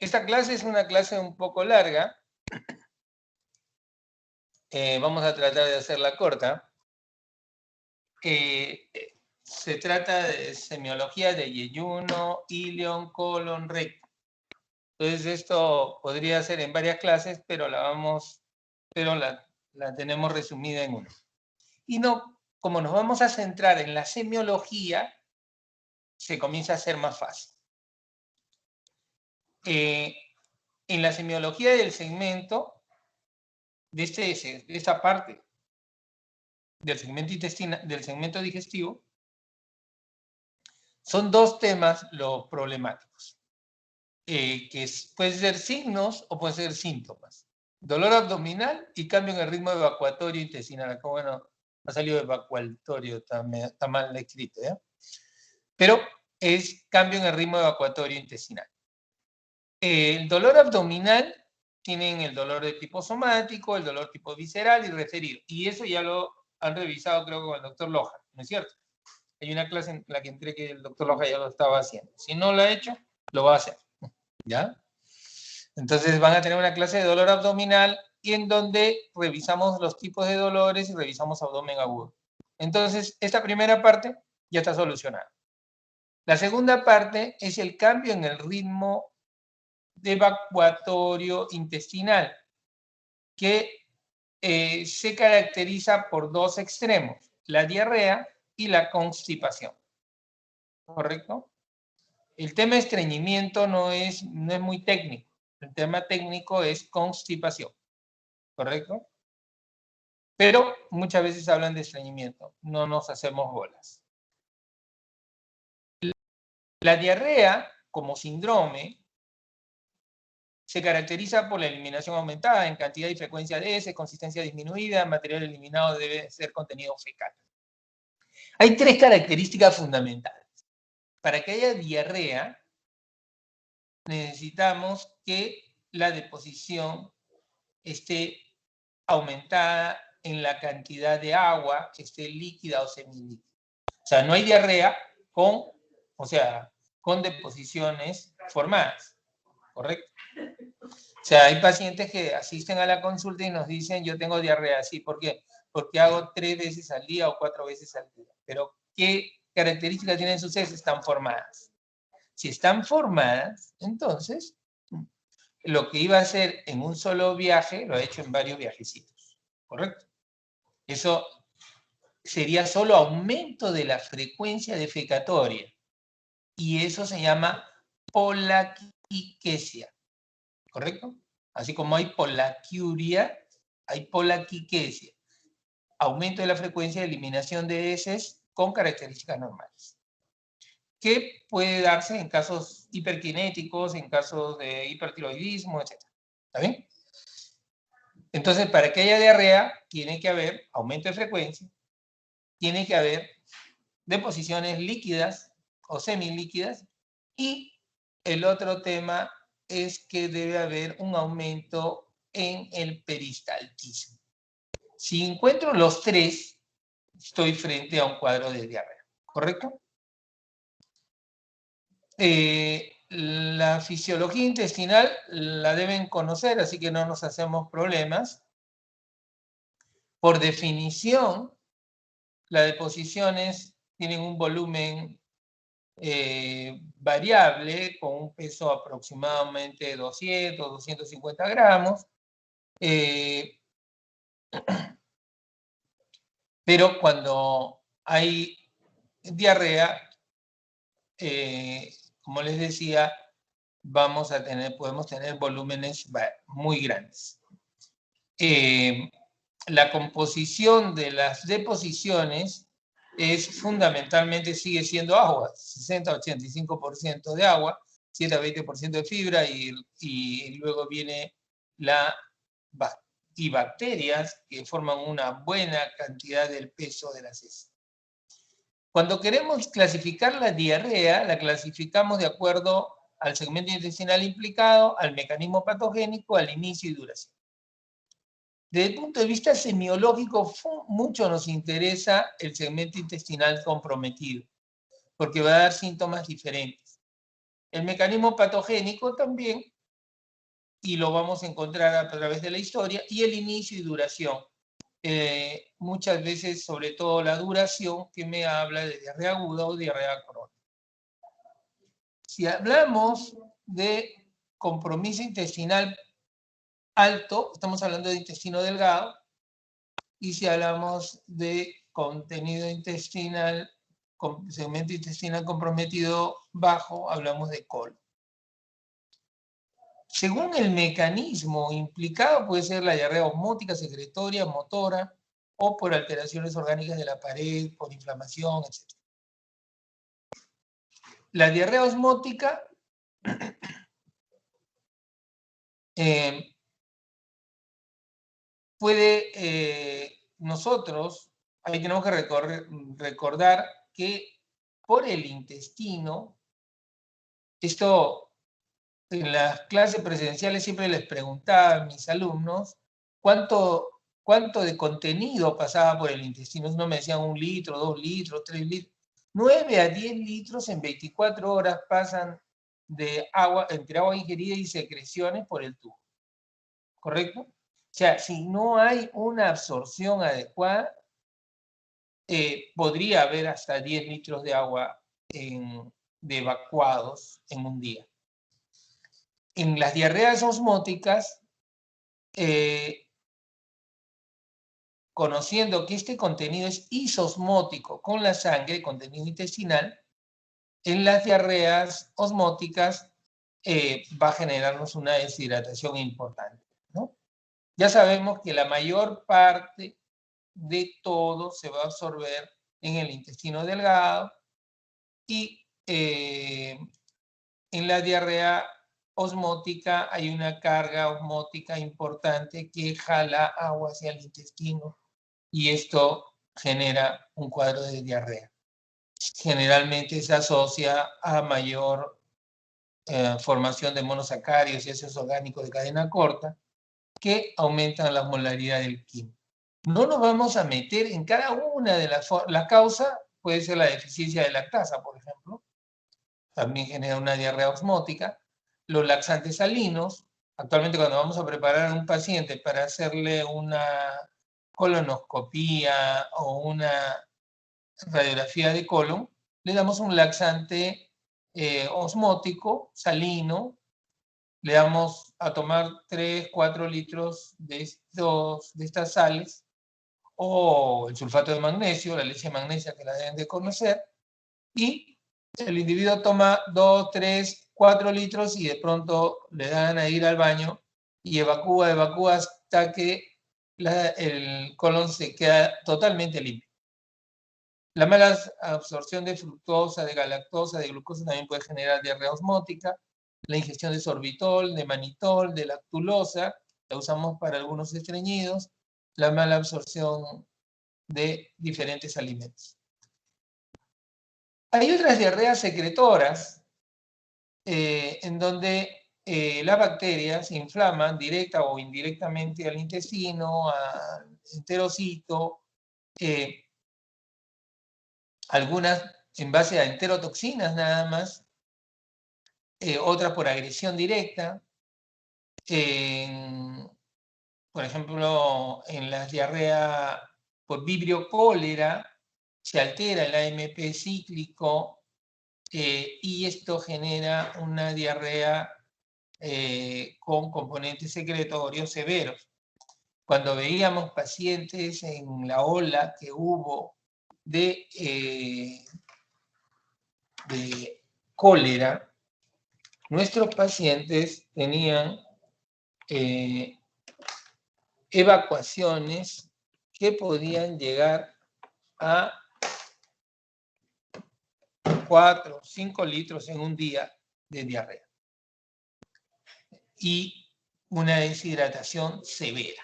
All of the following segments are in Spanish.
Esta clase es una clase un poco larga. Vamos a tratar de hacerla corta. Se trata de semiología de yeyuno, ilion, colon, recto. Entonces esto podría ser en varias clases, pero la tenemos resumida en una. Y no, como nos vamos a centrar en la semiología, se comienza a hacer más fácil. En la semiología del segmento, de esta parte del segmento intestinal, del segmento digestivo, son dos temas los problemáticos, pueden ser signos o pueden ser síntomas. Dolor abdominal y cambio en el ritmo evacuatorio intestinal. Acá, bueno, ha salido evacuatorio, está mal escrito, ¿ya? Pero es cambio en el ritmo evacuatorio intestinal. El dolor abdominal, tienen el dolor de tipo somático, el dolor tipo visceral y referido. Y eso ya lo han revisado, creo, con el doctor Loja, ¿no es cierto? Hay una clase en la que entré que el doctor Loja ya lo estaba haciendo. Si no lo ha hecho, lo va a hacer, ¿ya? Entonces van a tener una clase de dolor abdominal y en donde revisamos los tipos de dolores y revisamos abdomen agudo. Entonces, esta primera parte ya está solucionada. La segunda parte es el cambio en el ritmo evacuatorio intestinal, que se caracteriza por dos extremos, la diarrea y la constipación. ¿Correcto? El tema de estreñimiento no es muy técnico. El tema técnico es constipación. ¿Correcto? Pero muchas veces hablan de estreñimiento. No nos hacemos bolas. La diarrea, como síndrome, se caracteriza por la eliminación aumentada en cantidad y frecuencia de heces, consistencia disminuida, material eliminado debe ser contenido fecal. Hay tres características fundamentales. Para que haya diarrea, necesitamos que la deposición esté aumentada en la cantidad de agua, que esté líquida o semilíquida. O sea, no hay diarrea con deposiciones formadas, ¿correcto? O sea, hay pacientes que asisten a la consulta y nos dicen, yo tengo diarrea, ¿sí? ¿Por qué? Porque hago 3 veces al día o 4 veces al día. Pero, ¿qué características tienen sus heces? Están formadas. Si están formadas, entonces, lo que iba a hacer en un solo viaje, lo ha hecho en varios viajecitos, ¿correcto? Eso sería solo aumento de la frecuencia defecatoria. Y eso se llama polaquiquesia, ¿correcto? Así como hay polaquiuria, hay polaquiquesia. Aumento de la frecuencia de eliminación de heces con características normales. Que puede darse en casos hiperkinéticos, en casos de hipertiroidismo, etc. ¿Está bien? Entonces, para que haya diarrea, tiene que haber aumento de frecuencia, tiene que haber deposiciones líquidas o semilíquidas, y el otro tema es que debe haber un aumento en el peristaltismo. Si encuentro los tres, estoy frente a un cuadro de diarrea, ¿correcto? La fisiología intestinal la deben conocer, así que no nos hacemos problemas. Por definición, las deposiciones tienen un volumen variable, con un peso aproximadamente de 200, 250 gramos. Pero cuando hay diarrea, como les decía, podemos tener volúmenes muy grandes. La composición de las deposiciones fundamentalmente sigue siendo agua, 60-85% de agua, 7-20% de fibra y luego viene y bacterias que forman una buena cantidad del peso de las heces. Cuando queremos clasificar la diarrea, la clasificamos de acuerdo al segmento intestinal implicado, al mecanismo patogénico, al inicio y duración. Desde el punto de vista semiológico, mucho nos interesa el segmento intestinal comprometido, porque va a dar síntomas diferentes. El mecanismo patogénico también, y lo vamos a encontrar a través de la historia, y el inicio y duración. Muchas veces, sobre todo la duración, que me habla de diarrea aguda o diarrea crónica. Si hablamos de compromiso intestinal alto, estamos hablando de intestino delgado, y si hablamos de contenido intestinal, segmento intestinal comprometido bajo, hablamos de colon. Según el mecanismo implicado, puede ser la diarrea osmótica, secretoria, motora, o por alteraciones orgánicas de la pared, por inflamación, etc. La diarrea osmótica puede, nosotros, ahí tenemos que recordar que por el intestino, esto en las clases presenciales siempre les preguntaba a mis alumnos cuánto de contenido pasaba por el intestino. No me decían 1 litro, 2 litros, 3 litros. 9 a 10 litros en 24 horas pasan de agua, entre agua ingerida y secreciones por el tubo. ¿Correcto? O sea, si no hay una absorción adecuada, podría haber hasta 10 litros de agua de evacuados en un día. En las diarreas osmóticas, conociendo que este contenido es isosmótico con la sangre, contenido intestinal, en las diarreas osmóticas va a generarnos una deshidratación importante, ¿no? Ya sabemos que la mayor parte de todo se va a absorber en el intestino delgado y en la diarrea osmótica hay una carga osmótica importante que jala agua hacia el intestino y esto genera un cuadro de diarrea. Generalmente se asocia a mayor formación de monosacáridos y ácidos orgánicos de cadena corta que aumentan la osmolaridad del quimo. No nos vamos a meter en cada una de la causa, puede ser la deficiencia de lactasa, por ejemplo, también genera una diarrea osmótica. Los laxantes salinos, actualmente cuando vamos a preparar a un paciente para hacerle una colonoscopía o una radiografía de colon, le damos un laxante osmótico, salino, le damos a tomar 3, 4 litros de estas sales, o el sulfato de magnesio, la leche de magnesia que la deben de conocer, y el individuo toma 2, 3, 4 litros y de pronto le dan a ir al baño y evacúa hasta que el colon se queda totalmente limpio. La mala absorción de fructosa, de galactosa, de glucosa también puede generar diarrea osmótica. La ingestión de sorbitol, de manitol, de lactulosa, la usamos para algunos estreñidos. La mala absorción de diferentes alimentos. Hay otras diarreas secretoras en donde las bacterias inflaman directa o indirectamente al intestino, al enterocito, algunas en base a enterotoxinas nada más, otras por agresión directa. Por ejemplo, en la diarrea por vibrio cólera se altera el AMP cíclico y esto genera una diarrea con componentes secretorios severos. Cuando veíamos pacientes en la ola que hubo de cólera, nuestros pacientes tenían evacuaciones que podían llegar a 4 o 5 litros en un día de diarrea y una deshidratación severa.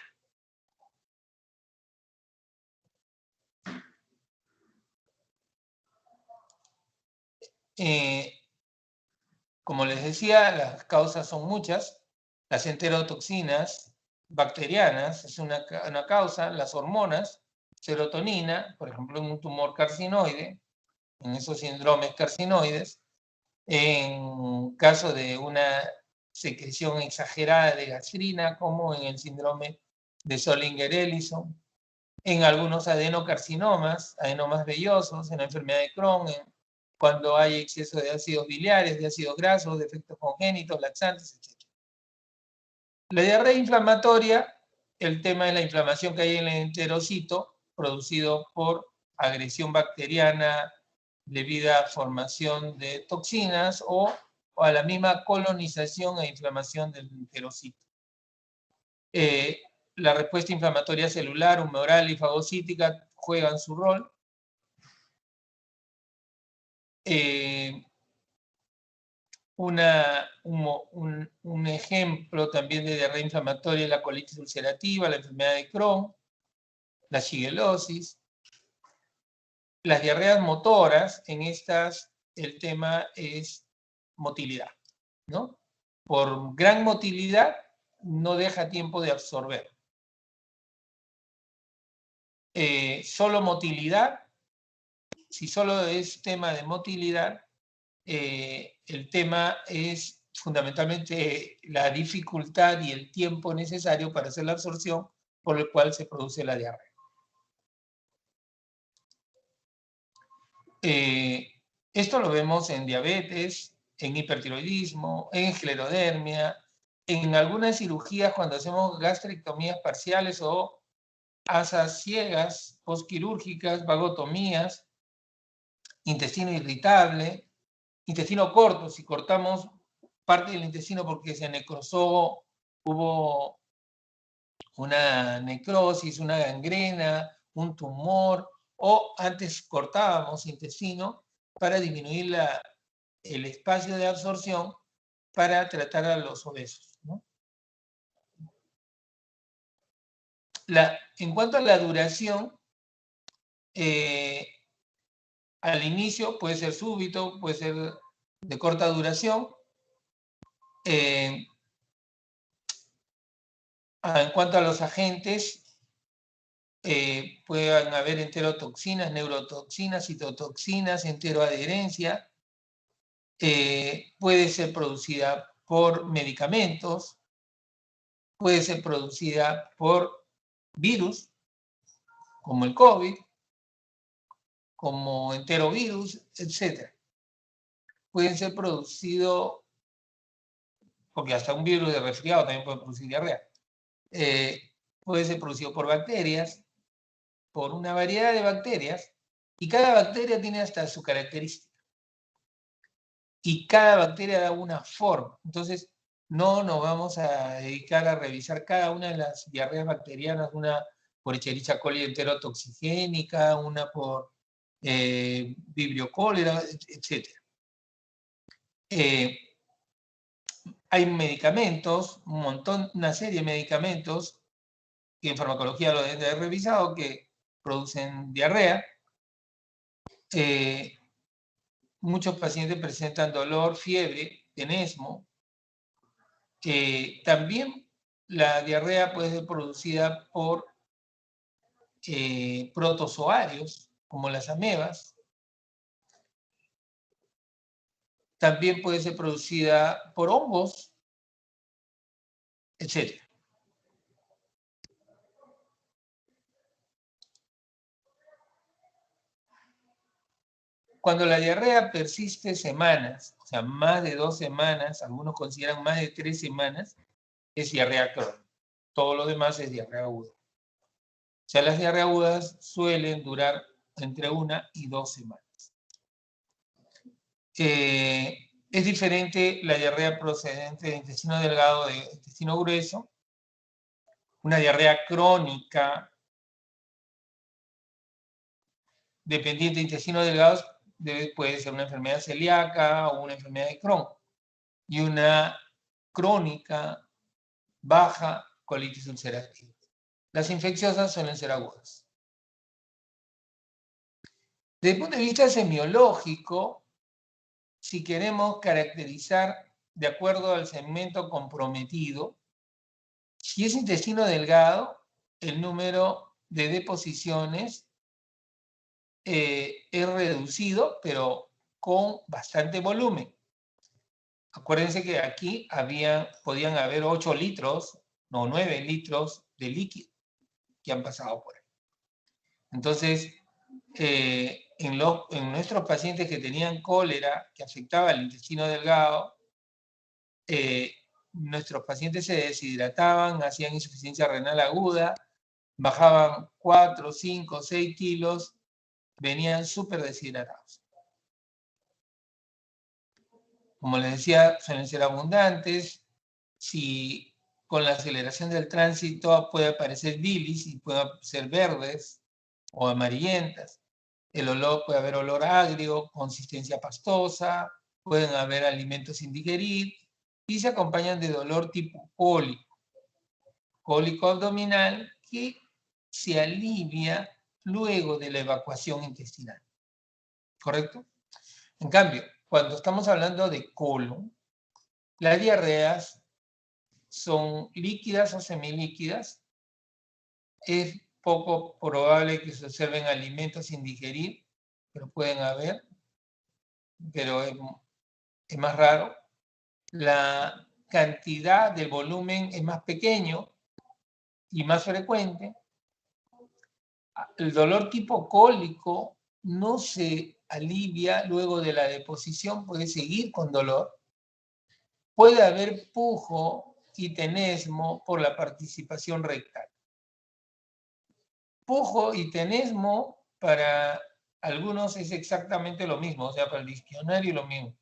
Como les decía, las causas son muchas. Las enterotoxinas bacterianas es una causa, las hormonas, serotonina, por ejemplo, en un tumor carcinoide, en esos síndromes carcinoides, en caso de una secreción exagerada de gastrina, como en el síndrome de Zollinger-Ellison, en algunos adenocarcinomas, adenomas vellosos, en la enfermedad de Crohn, cuando hay exceso de ácidos biliares, de ácidos grasos, defectos congénitos, laxantes, etc. La diarrea inflamatoria, el tema de la inflamación que hay en el enterocito, producido por agresión bacteriana debido a formación de toxinas o a la misma colonización e inflamación del enterocito. La respuesta inflamatoria celular, humoral y fagocítica juegan su rol. Un ejemplo también de diarrea inflamatoria es la colitis ulcerativa, la enfermedad de Crohn, la shigellosis. Las diarreas motoras, en estas el tema es motilidad, ¿no? Por gran motilidad no deja tiempo de absorber. Solo motilidad, si solo es tema de motilidad, el tema es fundamentalmente la dificultad y el tiempo necesario para hacer la absorción, por el cual se produce la diarrea. Esto lo vemos en diabetes, en hipertiroidismo, en esclerodermia, en algunas cirugías cuando hacemos gastrectomías parciales o asas ciegas, postquirúrgicas, vagotomías, intestino irritable, intestino corto, si cortamos parte del intestino porque se necrosó, hubo una necrosis, una gangrena, un tumor, o antes cortábamos intestino para disminuir el espacio de absorción para tratar a los obesos, ¿no? En cuanto a la duración, al inicio puede ser súbito, puede ser de corta duración. En cuanto a los agentes, pueden haber enterotoxinas, neurotoxinas, citotoxinas, enteroadherencia. Puede ser producida por medicamentos, puede ser producida por virus, como el COVID, como enterovirus, etc. Pueden ser producidos, porque hasta un virus de resfriado también puede producir diarrea. Puede ser producido por bacterias, por una variedad de bacterias, y cada bacteria tiene hasta su característica. Y cada bacteria da una forma. Entonces, no nos vamos a dedicar a revisar cada una de las diarreas bacterianas, una por Escherichia coli enterotoxigénica, una por Vibrio cholera, etc. Hay medicamentos, un montón, una serie de medicamentos que en farmacología lo deben de haber revisado, que producen diarrea. Muchos pacientes presentan dolor, fiebre, tenesmo. También la diarrea puede ser producida por protozoarios, como las amebas. También puede ser producida por hongos, etc. Cuando la diarrea persiste semanas, o sea, más de 2 semanas, algunos consideran más de 3 semanas, es diarrea crónica. Todo lo demás es diarrea aguda. O sea, las diarreas agudas suelen durar entre 1 y 2 semanas. Es diferente la diarrea procedente de intestino delgado de intestino grueso. Una diarrea crónica dependiente de intestino delgado puede ser una enfermedad celíaca o una enfermedad de Crohn. Y una crónica baja colitis ulcerativa. Las infecciosas suelen ser agudas. Desde el punto de vista semiológico, si queremos caracterizar de acuerdo al segmento comprometido, si es intestino delgado, el número de deposiciones es reducido, pero con bastante volumen. Acuérdense que aquí podían haber 8 litros, no 9 litros de líquido que han pasado por ahí. Entonces, en nuestros pacientes que tenían cólera, que afectaba el intestino delgado, nuestros pacientes se deshidrataban, hacían insuficiencia renal aguda, bajaban 4, 5, 6 kilos, venían súper deshidratados. Como les decía, suelen ser abundantes. Si con la aceleración del tránsito puede aparecer bilis y puede ser verdes o amarillentas. El olor, puede haber olor agrio, consistencia pastosa, pueden haber alimentos sin digerir y se acompañan de dolor tipo cólico abdominal, que se alivia luego de la evacuación intestinal. ¿Correcto? En cambio, cuando estamos hablando de colon, las diarreas son líquidas o semilíquidas. Es poco probable que se observen alimentos sin digerir, pero pueden haber, pero es más raro. La cantidad del volumen es más pequeño y más frecuente. El dolor tipo cólico no se alivia luego de la deposición, puede seguir con dolor. Puede haber pujo y tenesmo por la participación rectal. Pujo y tenesmo para algunos es exactamente lo mismo, o sea, para el diccionario lo mismo.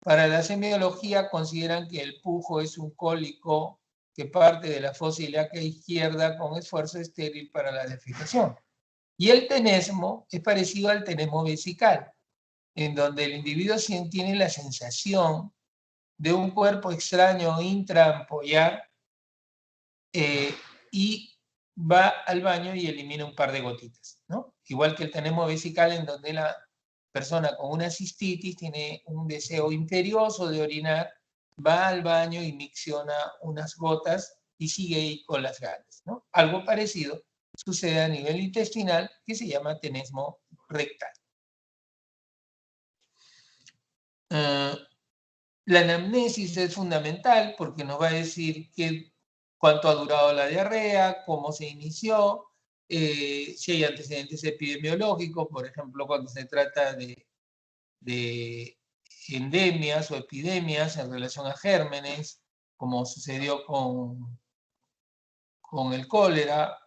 Para la semiología consideran que el pujo es un cólico que parte de la fosa ilíaca izquierda con esfuerzo estéril para la defecación. Y el tenesmo es parecido al tenesmo vesical, en donde el individuo tiene la sensación de un cuerpo extraño intraampollar y va al baño y elimina un par de gotitas, ¿no? Igual que el tenesmo vesical, en donde la persona con una cistitis tiene un deseo imperioso de orinar, va al baño y micciona unas gotas y sigue ahí con las ganas, ¿no? Algo parecido sucede a nivel intestinal, que se llama tenesmo rectal. La anamnesis es fundamental porque nos va a decir cuánto ha durado la diarrea, cómo se inició, si hay antecedentes epidemiológicos, por ejemplo, cuando se trata de endemias o epidemias en relación a gérmenes, como sucedió con el cólera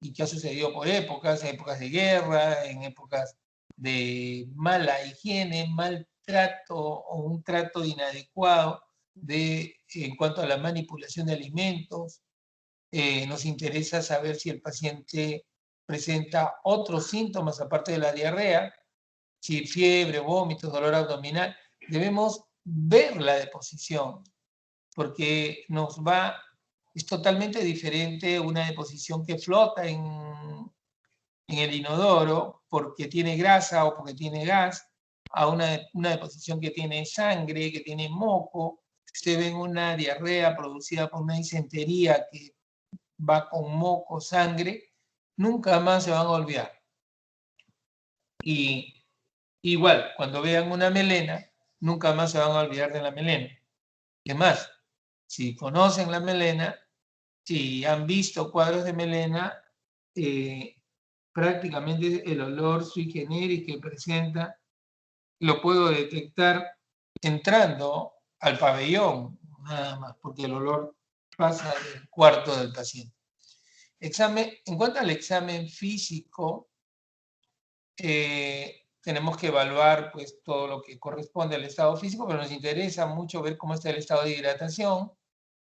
y que ha sucedido por épocas, en épocas de guerra, en épocas de mala higiene, mal trato o un trato inadecuado en cuanto a la manipulación de alimentos. Nos interesa saber si el paciente presenta otros síntomas aparte de la diarrea, si fiebre, vómitos, dolor abdominal. Debemos ver la deposición porque es totalmente diferente una deposición que flota en el inodoro porque tiene grasa o porque tiene gas, a una deposición que tiene sangre, que tiene moco. Usted ve una diarrea producida por una disentería que va con moco, sangre, nunca más se van a olvidar. Y igual, cuando vean una melena, nunca más se van a olvidar de la melena. Es más, si conocen la melena, si han visto cuadros de melena, prácticamente el olor sui generis que presenta lo puedo detectar entrando al pabellón, nada más, porque el olor pasa del cuarto del paciente. En cuanto al examen físico, tenemos que evaluar pues, todo lo que corresponde al estado físico, pero nos interesa mucho ver cómo está el estado de hidratación,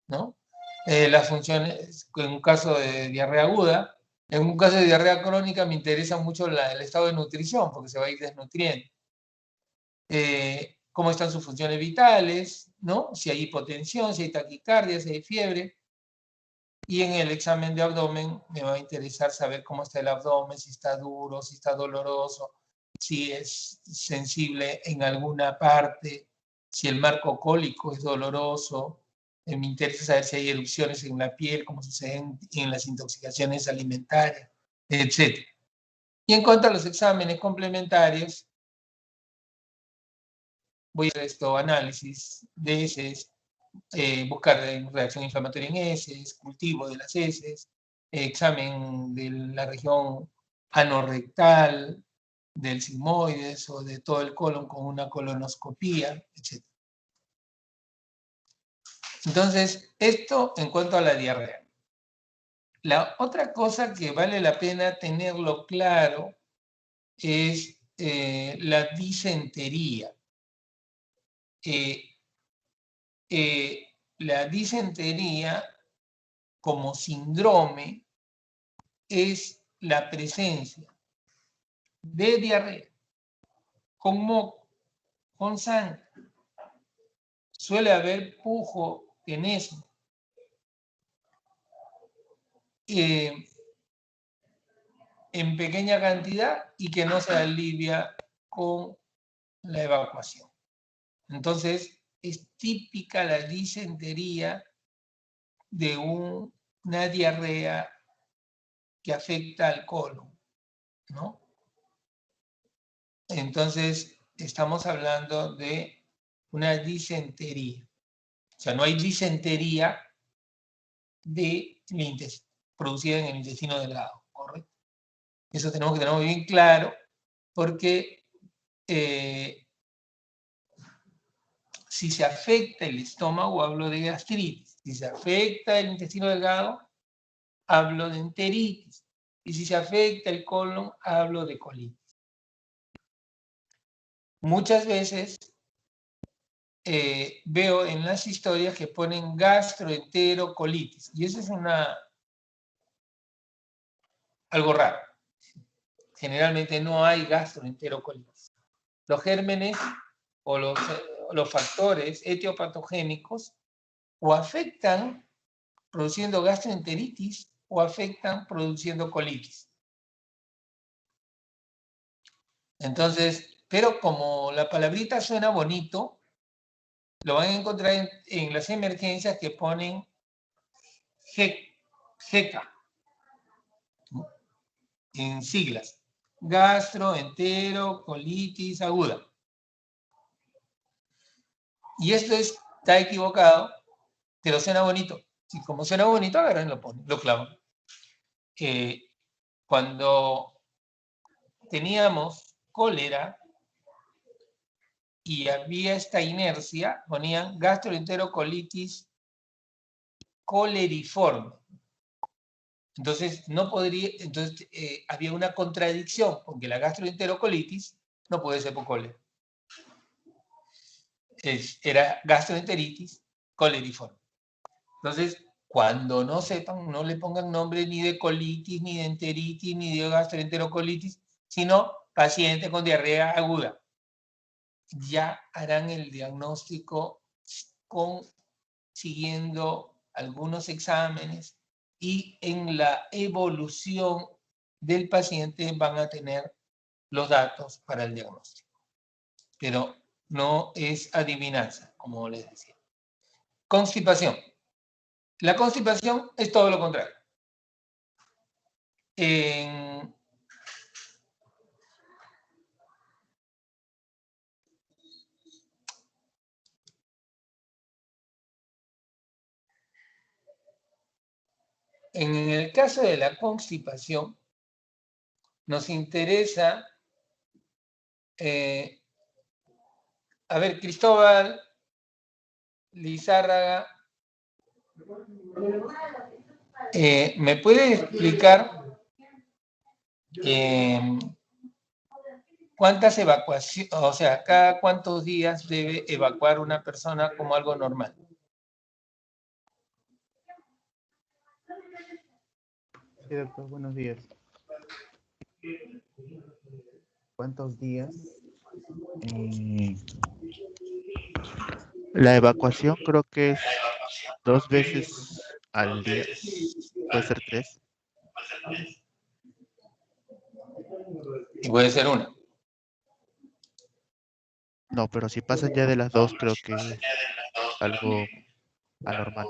¿no? Las funciones, en un caso de diarrea aguda. En un caso de diarrea crónica me interesa mucho el estado de nutrición, porque se va a ir desnutriendo. Cómo están sus funciones vitales, ¿no? Si hay hipotensión, si hay taquicardia, si hay fiebre. Y en el examen de abdomen me va a interesar saber cómo está el abdomen, si está duro, si está doloroso, si es sensible en alguna parte, si el marco cólico es doloroso. Me interesa saber si hay erupciones en la piel, como sucede en las intoxicaciones alimentarias, etc. Y en cuanto a los exámenes complementarios, voy a hacer esto, análisis de heces, buscar reacción inflamatoria en heces, cultivo de las heces, examen de la región anorrectal, del sigmoides o de todo el colon con una colonoscopía, etc. Entonces, esto en cuanto a la diarrea. La otra cosa que vale la pena tenerlo claro es la disentería. La disentería como síndrome es la presencia de diarrea con moco, con sangre. Suele haber pujo tenesmo. En pequeña cantidad y que no se alivia con la evacuación. Entonces, es típica la disentería de una diarrea que afecta al colon, ¿no? Entonces, estamos hablando de una disentería. O sea, no hay disentería producida en el intestino delgado, ¿correcto? Eso tenemos que tenerlo bien claro porque si se afecta el estómago, hablo de gastritis. Si se afecta el intestino delgado, hablo de enteritis. Y si se afecta el colon, hablo de colitis. Muchas veces veo en las historias que ponen gastroenterocolitis. Y eso es algo raro. Generalmente no hay gastroenterocolitis. Los gérmenes o los factores etiopatogénicos o afectan produciendo gastroenteritis o afectan produciendo colitis. Entonces, pero como la palabrita suena bonito, lo van a encontrar en las emergencias que ponen GECA, ¿no? En siglas. Gastroenterocolitis aguda. Y esto está equivocado, pero suena bonito. Y como suena bonito, agarran y lo clavan. Cuando teníamos cólera y había esta inercia, ponían gastroenterocolitis coleriforme. Entonces, había una contradicción, porque la gastroenterocolitis no puede ser por cólera. Era gastroenteritis coleriforme. Entonces, cuando no sepan, no le pongan nombre ni de colitis, ni de enteritis, ni de gastroenterocolitis, sino paciente con diarrea aguda. Ya harán el diagnóstico siguiendo algunos exámenes y en la evolución del paciente van a tener los datos para el diagnóstico. Pero no es adivinanza, como les decía. Constipación. La constipación es todo lo contrario. En el caso de la constipación, nos interesa, a ver, Cristóbal Lizárraga, ¿me puede explicar cuántas evacuaciones, o sea, cada cuántos días debe evacuar una persona como algo normal? Sí, doctor, buenos días. ¿Cuántos días? La evacuación creo que es 2 veces al día. Puede ser 3. Y puede ser una. No, pero si pasan ya de las 2, creo que es algo anormal.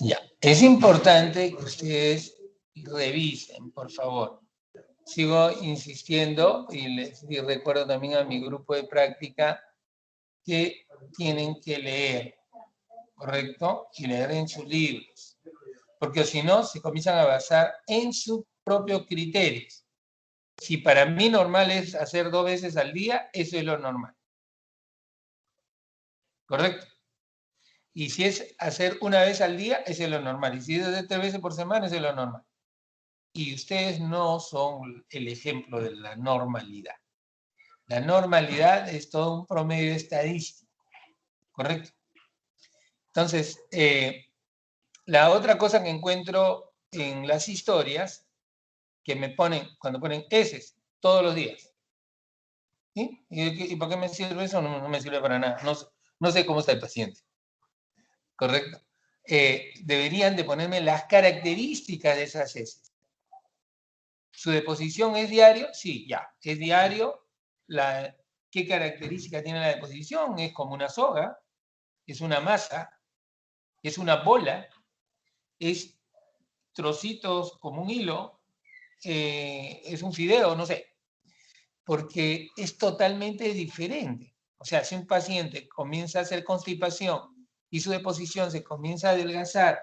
Ya. Es importante que ustedes revisen, por favor. sigo insistiendo y recuerdo también a mi grupo de práctica que tienen que leer, ¿correcto? Y leer en sus libros. Porque si no, se comienzan a basar en sus propios criterios. Si para mí normal es hacer 2 veces al día, eso es lo normal. ¿Correcto? Y si es hacer 1 vez al día, eso es lo normal. Y si es hacer 3 veces por semana, eso es lo normal. Y ustedes no son el ejemplo de la normalidad. La normalidad es todo un promedio estadístico. ¿Correcto? Entonces, la otra cosa que encuentro en las historias, que me ponen, cuando ponen heces todos los días. ¿Sí? ¿Y por qué me sirve eso? No, no me sirve para nada. No sé cómo está el paciente. ¿Correcto? Deberían de ponerme las características de esas heces. ¿Su deposición es diario? Sí, ya, es diario. ¿Qué característica tiene la deposición? Es como una soga, es una masa, es una bola, es trocitos como un hilo, es un fideo, no sé, porque es totalmente diferente. O sea, si un paciente comienza a hacer constipación y su deposición se comienza a adelgazar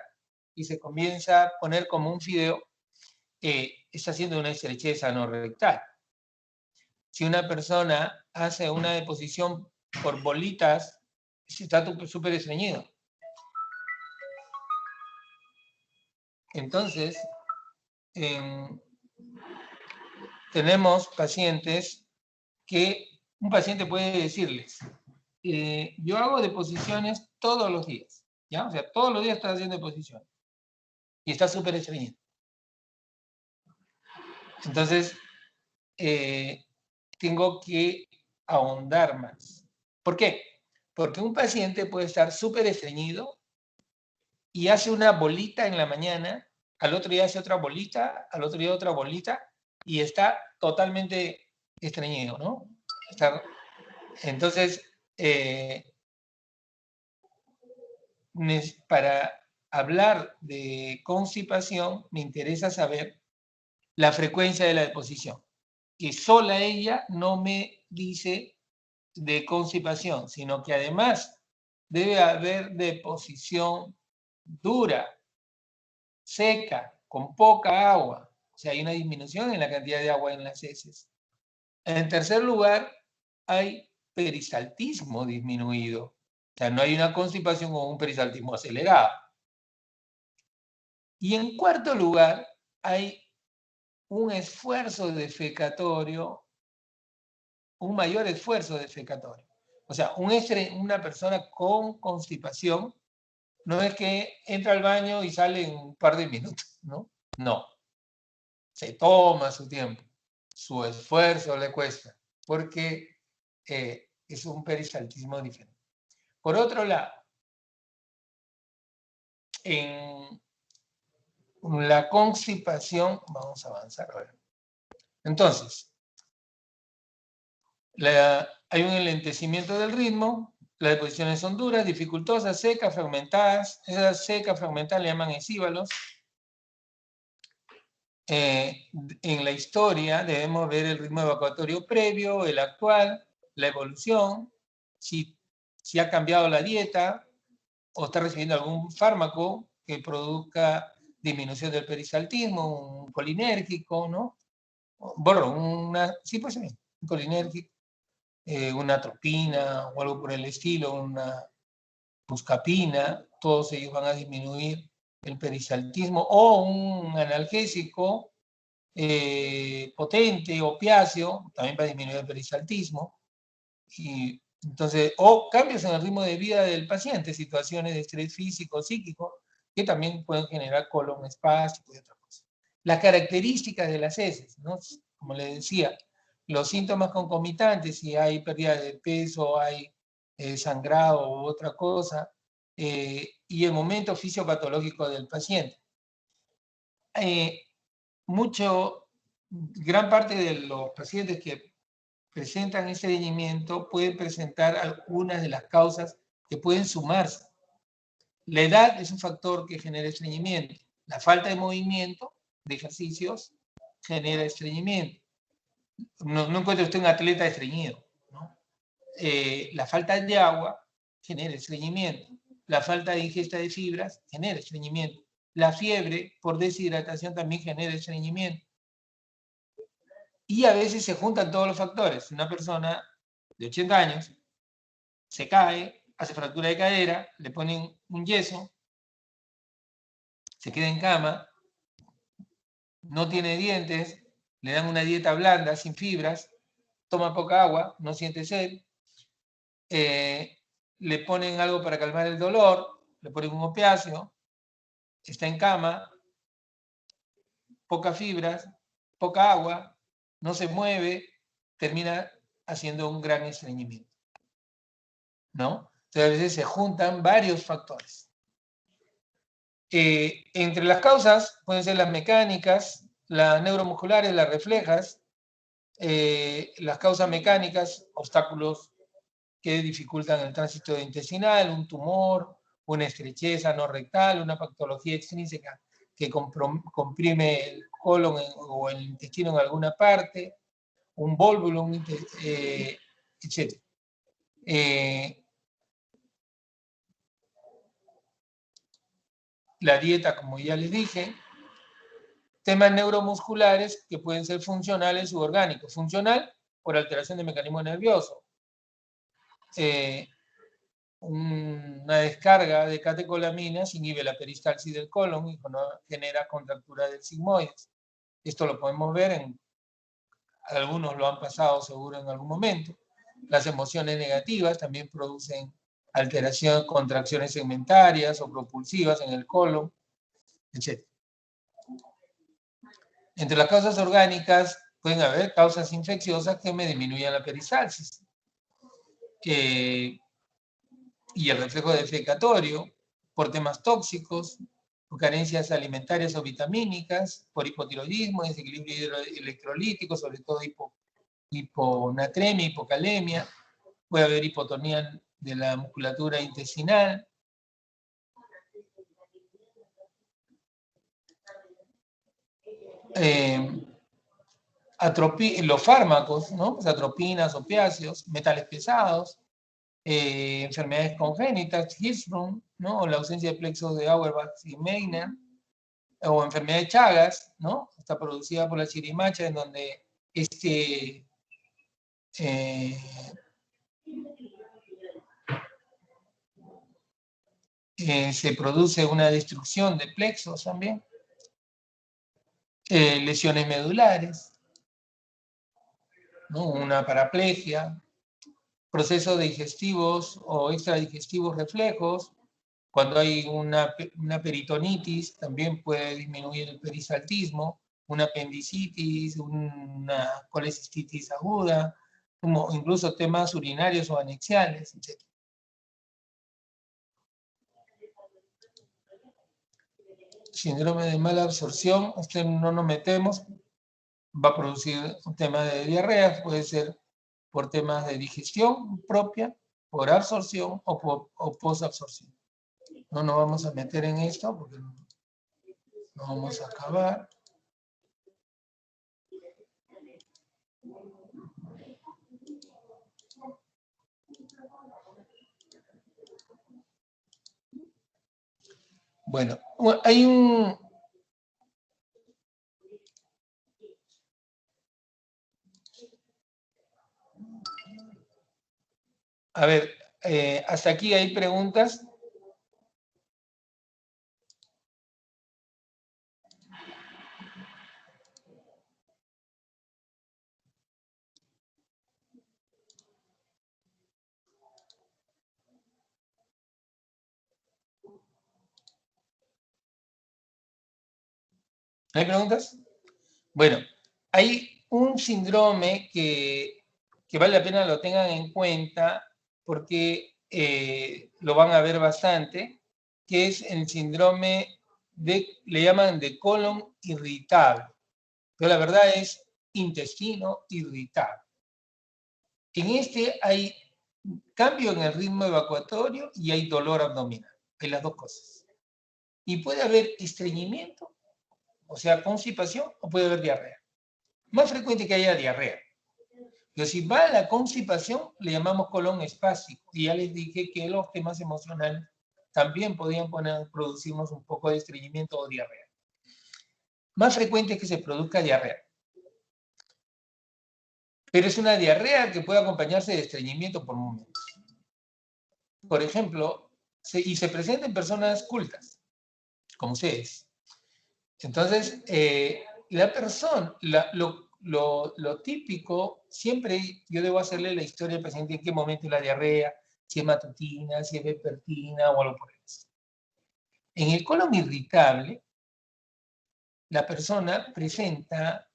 y se comienza a poner como un fideo, está haciendo una estrechez anorrectal. Si una persona hace una deposición por bolitas, está súper estreñido. Entonces, tenemos pacientes que un paciente puede decirles, yo hago deposiciones todos los días, ¿ya? O sea, todos los días está haciendo deposiciones y está súper estreñido. Entonces, tengo que ahondar más. ¿Por qué? Porque un paciente puede estar súper estreñido y hace una bolita en la mañana, al otro día hace otra bolita, al otro día otra bolita, y está totalmente estreñido, ¿no? Entonces, para hablar de constipación, me interesa saber la frecuencia de la deposición. Y sola ella no me dice de constipación, sino que además debe haber deposición dura, seca, con poca agua. O sea, hay una disminución en la cantidad de agua en las heces. En tercer lugar, hay peristaltismo disminuido. O sea, no hay una constipación con un peristaltismo acelerado. Y en cuarto lugar, hay un esfuerzo defecatorio, un mayor esfuerzo defecatorio. O sea, una persona con constipación no es que entra al baño y sale en un par de minutos, ¿no? No. Se toma su tiempo, su esfuerzo le cuesta, porque es un peristaltismo diferente. Por otro lado, en la constipación, vamos a avanzar a ver. Entonces, hay un enlentecimiento del ritmo, las deposiciones son duras, dificultosas, secas, fragmentadas. Esas secas, fragmentadas le llaman esíbalos. En la historia debemos ver el ritmo evacuatorio previo, el actual, la evolución, si ha cambiado la dieta o está recibiendo algún fármaco que produzca disminución del peristaltismo, un colinérgico, ¿no? Sí, pues sí, un colinérgico, una atropina o algo por el estilo, una buscapina, todos ellos van a disminuir el peristaltismo, o un analgésico potente, opiáceo, también va a disminuir el peristaltismo. Y entonces, o cambios en el ritmo de vida del paciente, situaciones de estrés físico, psíquico, que también pueden generar colon espástico y otras cosas. Las características de las heces, ¿no? Como les decía, los síntomas concomitantes, si hay pérdida de peso, hay sangrado u otra cosa, y el momento fisiopatológico del paciente. Gran parte de los pacientes que presentan estreñimiento pueden presentar algunas de las causas que pueden sumarse. La edad es un factor que genera estreñimiento. La falta de movimiento, de ejercicios, genera estreñimiento. No encuentra usted un atleta estreñido, ¿no? La falta de agua genera estreñimiento. La falta de ingesta de fibras genera estreñimiento. La fiebre por deshidratación también genera estreñimiento. Y a veces se juntan todos los factores. Una persona de 80 años se cae, hace fractura de cadera, le ponen un yeso, se queda en cama, no tiene dientes, le dan una dieta blanda, sin fibras, toma poca agua, no siente sed, le ponen algo para calmar el dolor, le ponen un opiáceo, está en cama, pocas fibras, poca agua, no se mueve, termina haciendo un gran estreñimiento, ¿no? Entonces a veces se juntan varios factores. Entre las causas pueden ser las mecánicas, las neuromusculares, las reflejas, las causas mecánicas, obstáculos que dificultan el tránsito intestinal, un tumor, una estrechez anorrectal, una patología extrínseca que comprime el colon o el intestino en alguna parte, un vólvulo, etc. La dieta, como ya les dije, temas neuromusculares que pueden ser funcionales u orgánicos. Funcional, por alteración del mecanismo nervioso. Una descarga de catecolaminas inhibe la peristalsis del colon y genera contractura del sigmoides. Esto lo podemos ver algunos lo han pasado seguro en algún momento. Las emociones negativas también producen alteración, contracciones segmentarias o propulsivas en el colon, etc. Entre las causas orgánicas pueden haber causas infecciosas que me disminuyan la peristalsis. Y el reflejo defecatorio por temas tóxicos, por carencias alimentarias o vitamínicas, por hipotiroidismo, desequilibrio electrolítico, sobre todo hiponatremia, hipocalemia, puede haber hipotonía de la musculatura intestinal. Los fármacos, ¿no? Pues atropinas, opiáceos, metales pesados, enfermedades congénitas, Hirschsprung, ¿no? O la ausencia de plexos de Auerbach y Meissner, o enfermedad de Chagas, ¿no? Está producida por la chirimacha, en donde se produce una destrucción de plexos también, lesiones medulares, ¿no? Una paraplegia, procesos digestivos o extradigestivos reflejos. Cuando hay una peritonitis, también puede disminuir el peristaltismo, una apendicitis, una colecistitis aguda, como incluso temas urinarios o anexiales, etc. Síndrome de mala absorción, no nos metemos, va a producir un tema de diarrea, puede ser por temas de digestión propia, por absorción o posabsorción. No nos vamos a meter en esto porque no vamos a acabar. Bueno, hay un... A ver, hasta aquí hay preguntas. ¿Hay preguntas? Bueno, hay un síndrome que vale la pena lo tengan en cuenta porque lo van a ver bastante, que es el síndrome le llaman de colon irritable, pero la verdad es intestino irritable. En este hay cambio en el ritmo evacuatorio y hay dolor abdominal, hay las dos cosas. Y puede haber estreñimiento, o sea, constipación, o puede haber diarrea. más frecuente que haya diarrea. Pero si va a la constipación, le llamamos colon espásico. Y ya les dije que los temas emocionales también podían producirnos un poco de estreñimiento o diarrea. Más frecuente es que se produzca diarrea. Pero es una diarrea que puede acompañarse de estreñimiento por momentos. Por ejemplo, y se presenta en personas cultas, como ustedes. Entonces, la persona, lo típico, siempre yo debo hacerle la historia del paciente en qué momento es la diarrea, si es matutina, si es vespertina o algo por el estilo. En el colon irritable, la persona presenta,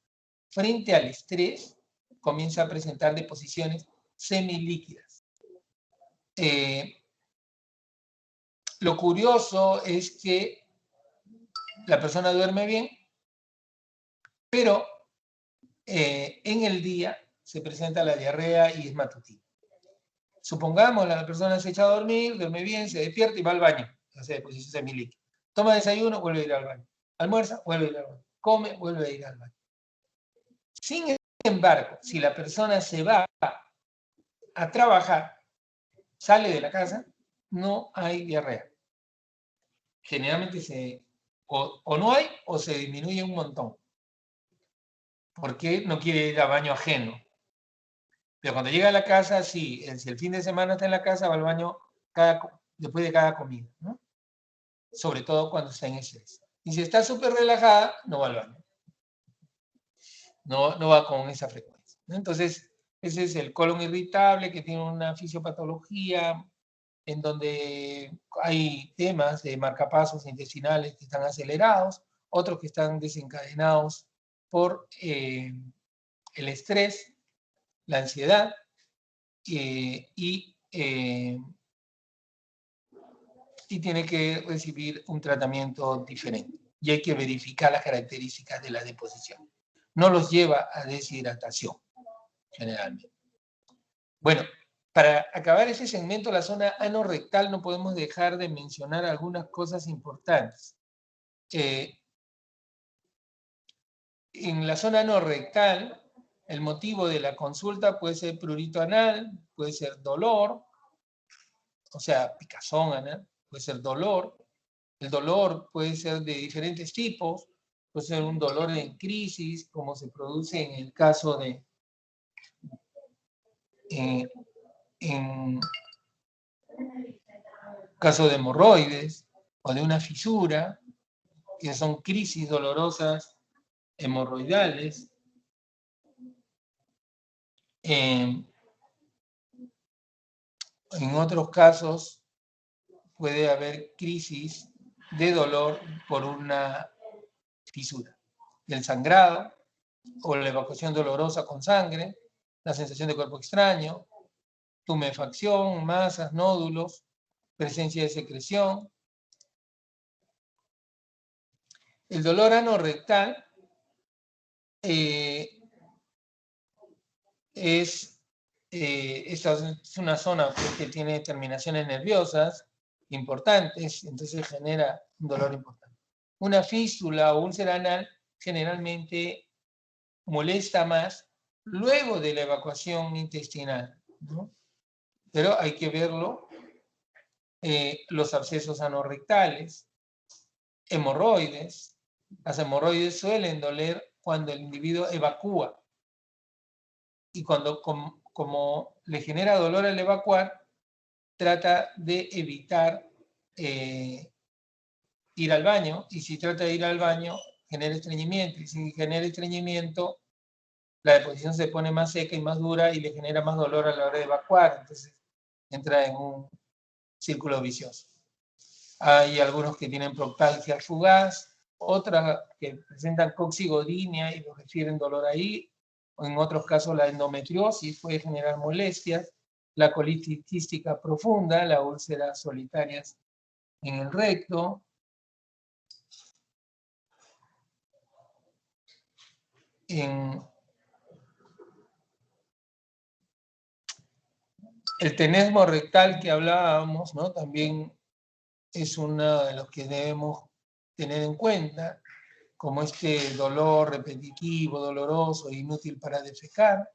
frente al estrés, comienza a presentar deposiciones semilíquidas. Lo curioso es que la persona duerme bien, pero en el día se presenta la diarrea y es matutina. Supongamos la persona se echa a dormir, duerme bien, se despierta y va al baño, hace deposición semilíquida. Toma desayuno, vuelve a ir al baño. Almuerza, vuelve a ir al baño. Come, vuelve a ir al baño. Sin embargo, si la persona se va a trabajar, sale de la casa, no hay diarrea. Generalmente o no hay o se disminuye un montón. Porque no quiere ir a baño ajeno. Pero cuando llega a la casa, sí, si el fin de semana está en la casa, va al baño después de cada comida, ¿no? Sobre todo cuando está en estrés. Y si está súper relajada, no va al baño. No va con esa frecuencia, ¿no? Entonces, ese es el colon irritable que tiene una fisiopatología en donde hay temas de marcapasos intestinales que están acelerados, otros que están desencadenados por el estrés, la ansiedad y tiene que recibir un tratamiento diferente. Y hay que verificar las características de la deposición. No los lleva a deshidratación, generalmente. Bueno, para acabar ese segmento, la zona anorrectal, no podemos dejar de mencionar algunas cosas importantes. En la zona anorrectal, el motivo de la consulta puede ser prurito anal, puede ser dolor, o sea, picazón anal, puede ser dolor. El dolor puede ser de diferentes tipos, puede ser un dolor en crisis, como se produce en el caso de hemorroides o de una fisura, que son crisis dolorosas hemorroidales. En otros casos puede haber crisis de dolor por una fisura. El sangrado o la evacuación dolorosa con sangre, la sensación de cuerpo extraño, tumefacción, masas, nódulos, presencia de secreción. El dolor anorrectal es una zona que tiene terminaciones nerviosas importantes, entonces genera un dolor importante. Una fístula o úlcera anal generalmente molesta más luego de la evacuación intestinal, ¿no? Pero hay que verlo. Los abscesos anorrectales, hemorroides. Las hemorroides suelen doler cuando el individuo evacúa. Y cuando, como le genera dolor al evacuar, trata de evitar ir al baño. Y si trata de ir al baño, genera estreñimiento. Y si genera estreñimiento, la deposición se pone más seca y más dura y le genera más dolor a la hora de evacuar. Entonces entra en un círculo vicioso. Hay algunos que tienen proctalgia fugaz, otras que presentan coxigodinia y lo refieren dolor ahí. En otros casos la endometriosis puede generar molestias, la colitis quística profunda, las úlceras solitarias en el recto. El tenesmo rectal que hablábamos, ¿no? También es uno de los que debemos tener en cuenta. como este dolor repetitivo, doloroso e inútil para defecar,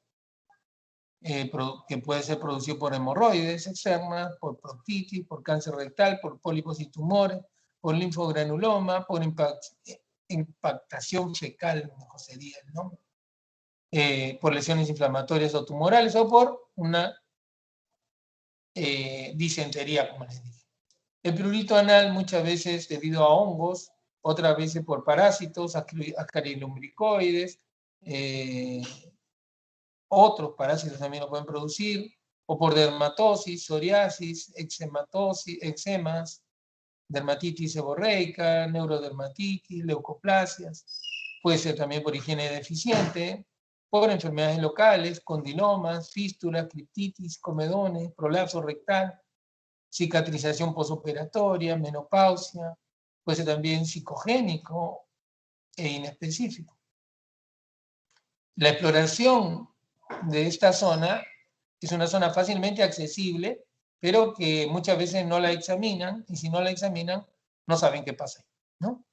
que puede ser producido por hemorroides externas, por proctitis, por cáncer rectal, por pólipos y tumores, por linfogranuloma, por impactación fecal, mejor sería el nombre, por lesiones inflamatorias o tumorales, o por una disentería, como les dije. El prurito anal muchas veces debido a hongos, otras veces por parásitos, ascarilumbricoides, otros parásitos también lo pueden producir, o por dermatosis, psoriasis, eczemas, dermatitis seborreica, neurodermatitis, leucoplasias. Puede ser también por higiene deficiente, por enfermedades locales, condinomas, fístulas, criptitis, comedones, prolapso rectal, cicatrización posoperatoria, menopausia, puede ser también psicogénico e inespecífico. La exploración de esta zona es una zona fácilmente accesible, pero que muchas veces no la examinan, y si no la examinan, no saben qué pasa ahí, ¿no?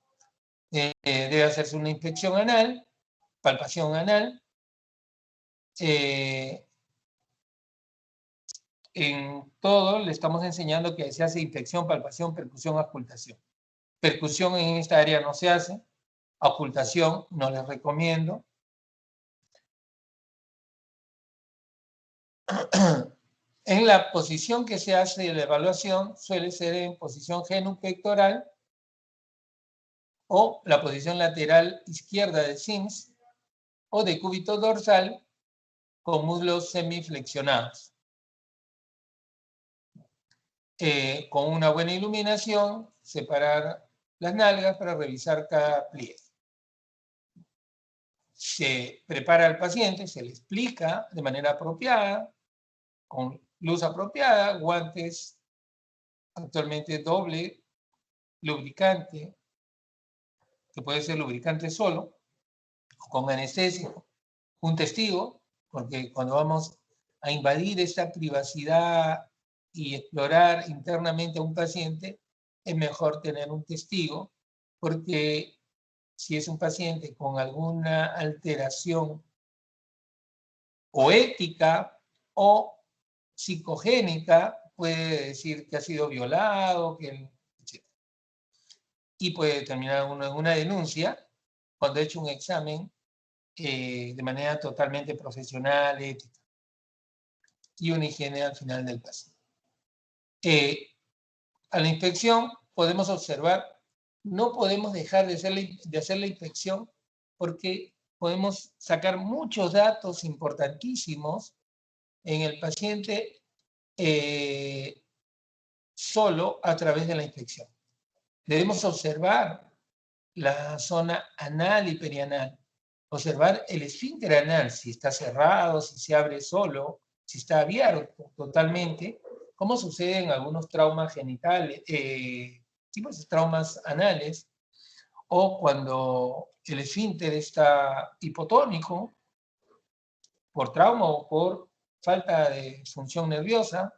Debe hacerse una inspección anal, palpación anal. En todo le estamos enseñando que se hace inspección, palpación, percusión, auscultación. Percusión en esta área no se hace, auscultación no les recomiendo. En la posición que se hace la evaluación suele ser en posición genupectoral o la posición lateral izquierda de Sims o de cúbito dorsal con muslos semiflexionados. Con una buena iluminación, separar las nalgas para revisar cada pliegue. Se prepara al paciente, se le explica de manera apropiada, con luz apropiada, guantes, actualmente doble, lubricante, que puede ser lubricante solo, con anestésico, un testigo, porque cuando vamos a invadir esta privacidad y explorar internamente a un paciente, es mejor tener un testigo, porque si es un paciente con alguna alteración o ética o psicogénica, puede decir que ha sido violado, etc. Y puede terminar en una denuncia cuando ha hecho un examen de manera totalmente profesional, ética, y una higiene al final del paciente. A la inspección podemos observar, no podemos dejar de hacer la inspección porque podemos sacar muchos datos importantísimos en el paciente solo a través de la inspección. Debemos observar la zona anal y perianal, observar el esfínter anal, si está cerrado, si se abre solo, si está abierto totalmente, como sucede en algunos traumas genitales, traumas anales, o cuando el esfínter está hipotónico por trauma o por falta de función nerviosa.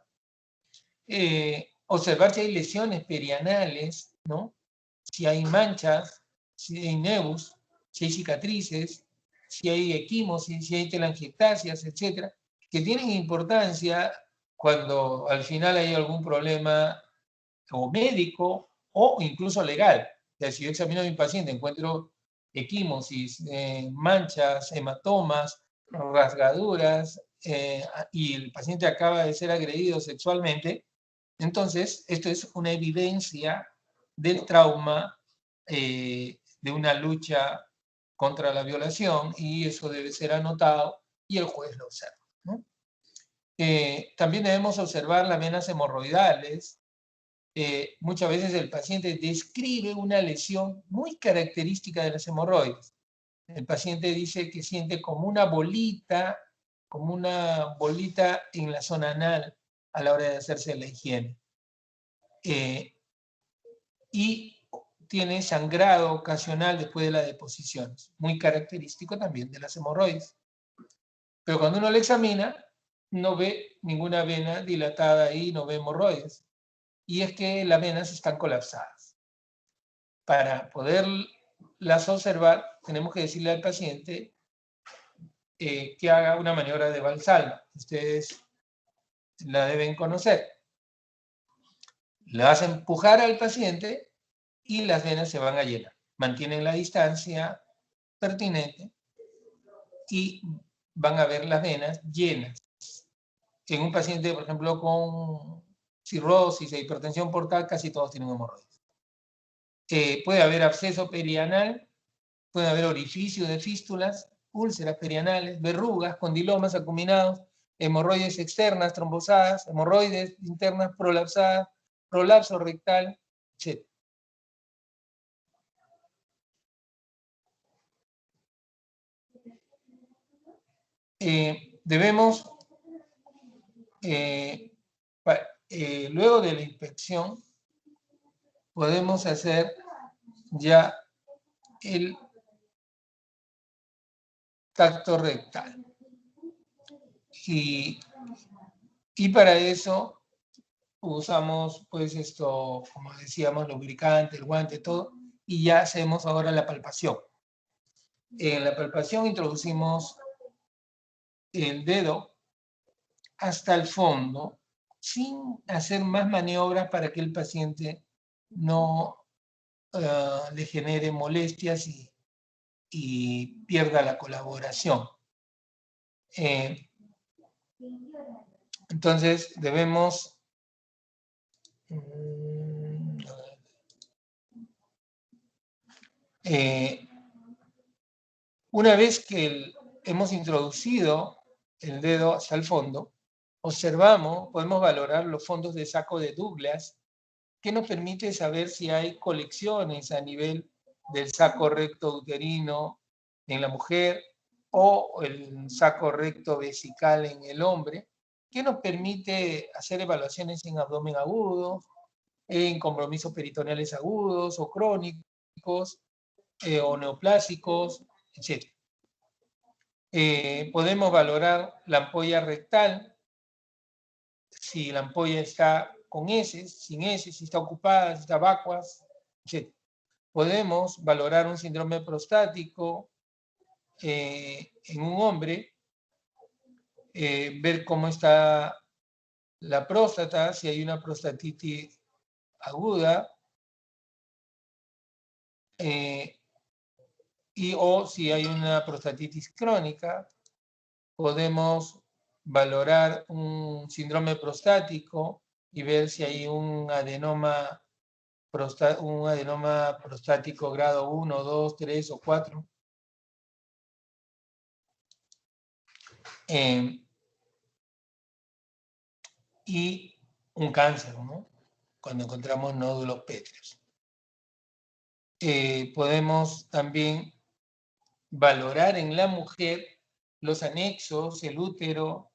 Observar si hay lesiones perianales, ¿no? Si hay manchas, si hay nevus, si hay cicatrices, si hay equimosis, si hay telangiectasias, etcétera, que tienen importancia cuando al final hay algún problema o médico o incluso legal. O sea, si yo examino a mi paciente, encuentro equimosis, manchas, hematomas, rasgaduras, y el paciente acaba de ser agredido sexualmente, entonces esto es una evidencia del trauma, de una lucha contra la violación, y eso debe ser anotado y el juez lo observa, ¿no? También debemos observar las venas hemorroidales. Muchas veces el paciente describe una lesión muy característica de las hemorroides. El paciente dice que siente como una bolita en la zona anal a la hora de hacerse la higiene. Y tiene sangrado ocasional después de las deposiciones, muy característico también de las hemorroides. Pero cuando uno lo examina, no ve ninguna vena dilatada ahí, no ve hemorroides. Y es que las venas están colapsadas. Para poder las observar, tenemos que decirle al paciente que haga una maniobra de Valsalva. Ustedes la deben conocer. Le vas a empujar al paciente y las venas se van a llenar. Mantienen la distancia pertinente y van a ver las venas llenas. En un paciente, por ejemplo, con cirrosis e hipertensión portal, casi todos tienen hemorroides. Puede haber absceso perianal, puede haber orificio de fístulas, úlceras perianales, verrugas, condilomas acuminados, hemorroides externas trombosadas, hemorroides internas prolapsadas, prolapso rectal, etc. Debemos, luego de la inspección, podemos hacer ya el tacto rectal. Y para eso usamos, pues, esto, como decíamos, lubricante, el guante, todo, y ya hacemos ahora la palpación. En la palpación introducimos el dedo hasta el fondo, sin hacer más maniobras para que el paciente no le genere molestias y pierda la colaboración. Entonces debemos una vez que hemos introducido el dedo hacia el fondo, observamos, podemos valorar los fondos de saco de Douglas, que nos permite saber si hay colecciones a nivel del saco recto uterino en la mujer o el saco recto vesical en el hombre, que nos permite hacer evaluaciones en abdomen agudo, en compromisos peritoneales agudos o crónicos, o neoplásicos, etc. Podemos valorar la ampolla rectal, si la ampolla está con heces, sin heces, si está ocupada, si está vacuas, etc. Podemos valorar un síndrome prostático en un hombre, ver cómo está la próstata, si hay una prostatitis aguda, o si hay una prostatitis crónica. Podemos valorar un síndrome prostático y ver si hay un adenoma prostático grado 1, 2, 3 o 4. Y un cáncer, ¿no? Cuando encontramos nódulos pétreos. Podemos también valorar en la mujer los anexos, el útero,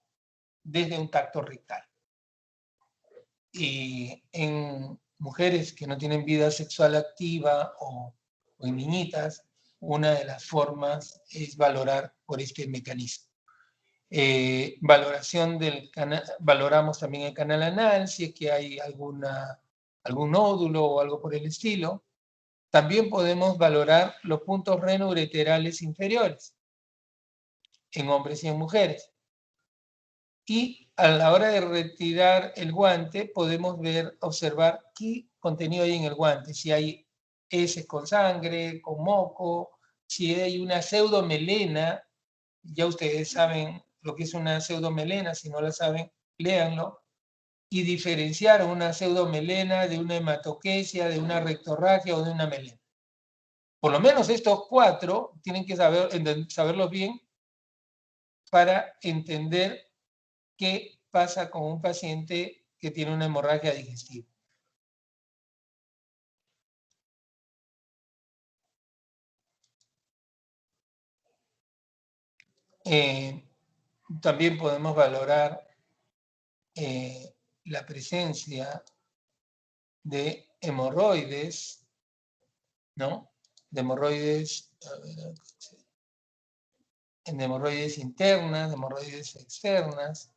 desde un tacto rectal. Y en mujeres que no tienen vida sexual activa o en niñitas, una de las formas es valorar por este mecanismo. Valoración del canal, valoramos también el canal anal, si es que hay algún nódulo o algo por el estilo. También podemos valorar los puntos renoureterales inferiores en hombres y en mujeres. Y a la hora de retirar el guante, podemos observar qué contenido hay en el guante. Si hay heces con sangre, con moco, si hay una pseudomelena, ya ustedes saben lo que es una pseudomelena, si no la saben, léanlo, y diferenciar una pseudomelena de una hematoquesia, de una rectorragia o de una melena. Por lo menos estos 4 tienen que saberlos bien para entender qué pasa con un paciente que tiene una hemorragia digestiva. También podemos valorar la presencia de hemorroides, ¿no? De hemorroides, de hemorroides internas, de hemorroides externas.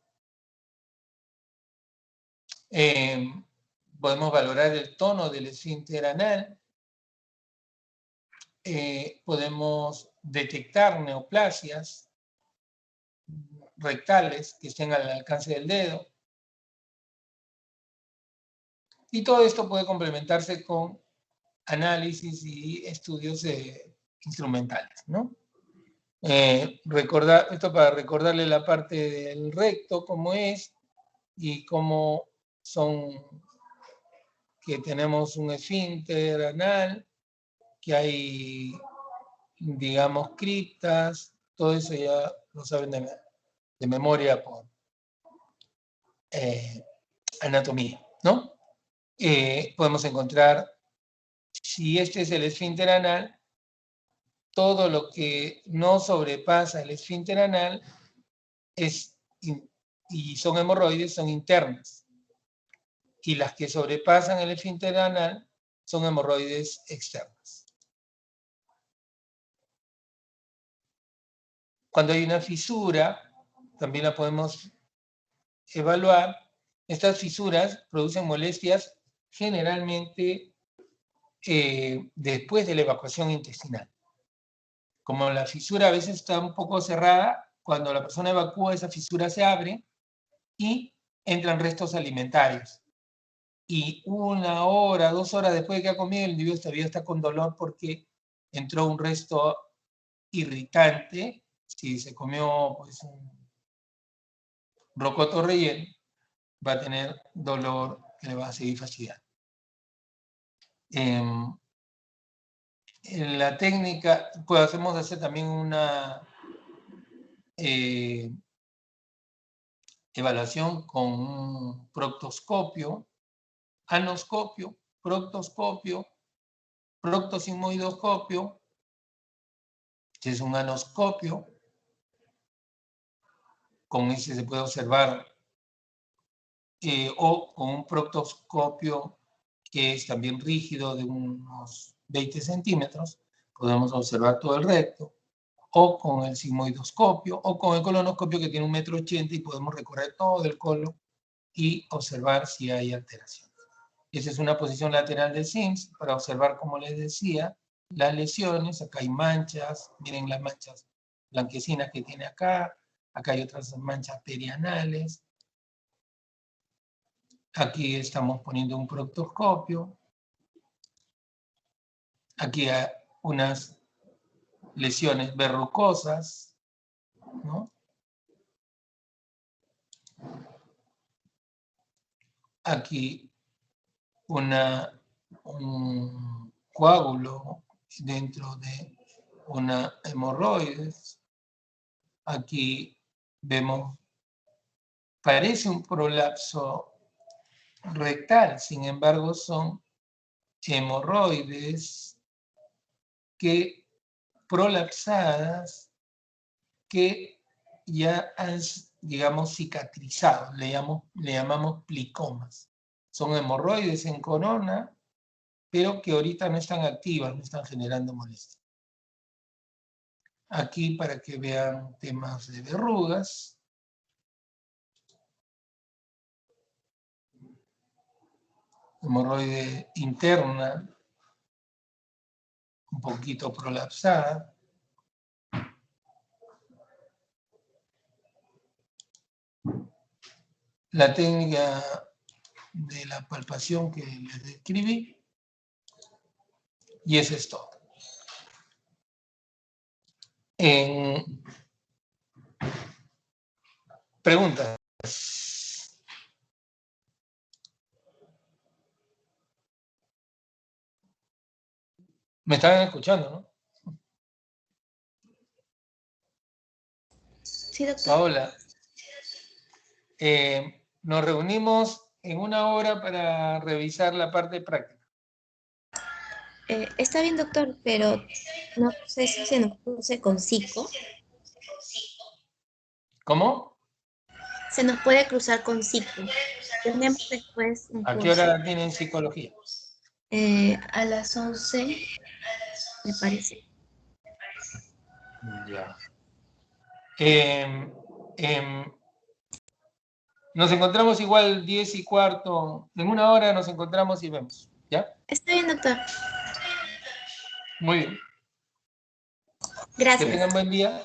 Podemos valorar el tono del esfínter anal podemos detectar neoplasias rectales que estén al alcance del dedo. Y todo esto puede complementarse con análisis y estudios instrumentales, ¿no? Esto para recordarle la parte del recto, cómo es, y cómo son, que tenemos un esfínter anal, que hay, digamos, criptas, todo eso ya lo saben de memoria por anatomía, ¿no? Podemos encontrar, si este es el esfínter anal, todo lo que no sobrepasa el esfínter anal y son hemorroides, son internas. Y las que sobrepasan el esfínter anal son hemorroides externas. Cuando hay una fisura, también la podemos evaluar. Estas fisuras producen molestias generalmente después de la evacuación intestinal. Como la fisura a veces está un poco cerrada, cuando la persona evacúa, esa fisura se abre y entran restos alimentarios. Y 1 hora, 2 horas después de que ha comido, el individuo todavía está con dolor porque entró un resto irritante. Si se comió pues, un rocoto relleno, va a tener dolor que le va a seguir fastidiando. En la técnica, podemos hacer también una evaluación con un proctoscopio, anoscopio, proctoscopio, proctosigmoidoscopio, que es un anoscopio. Con ese se puede observar, o con un proctoscopio que es también rígido de unos 20 centímetros, podemos observar todo el recto, o con el sigmoidoscopio, o con el colonoscopio que tiene 1,80 m y podemos recorrer todo el colon y observar si hay alteraciones. Esa es una posición lateral de Sims para observar, como les decía, las lesiones. Acá hay manchas, miren las manchas blanquecinas que tiene acá. Acá hay otras manchas perianales. Aquí estamos poniendo un proctoscopio. Aquí hay unas lesiones verrucosas, ¿no? Aquí un coágulo dentro de una hemorroides. Aquí vemos, parece un prolapso rectal, sin embargo son hemorroides que prolapsadas que ya han, digamos, cicatrizado, le llamamos plicomas. Son hemorroides en corona, pero que ahorita no están activas, no están generando molestia. Aquí para que vean temas de verrugas. Hemorroide interna, un poquito prolapsada. La técnica de la palpación que les describí, y eso es todo. Preguntas. ¿Me estaban escuchando, no? Sí, doctor. Paola, nos reunimos en 1 hora para revisar la parte práctica. Está bien, doctor, pero no sé si se nos cruce con psico. ¿Cómo? Se nos puede cruzar con psico. Tenemos después un ¿A qué curso. hora tienen psicología? A las 11, me parece. Ya. Nos encontramos igual 10:15. En 1 hora nos encontramos y vemos. ¿Ya? Está bien, doctor. Muy bien. Que Gracias. tengan buen día.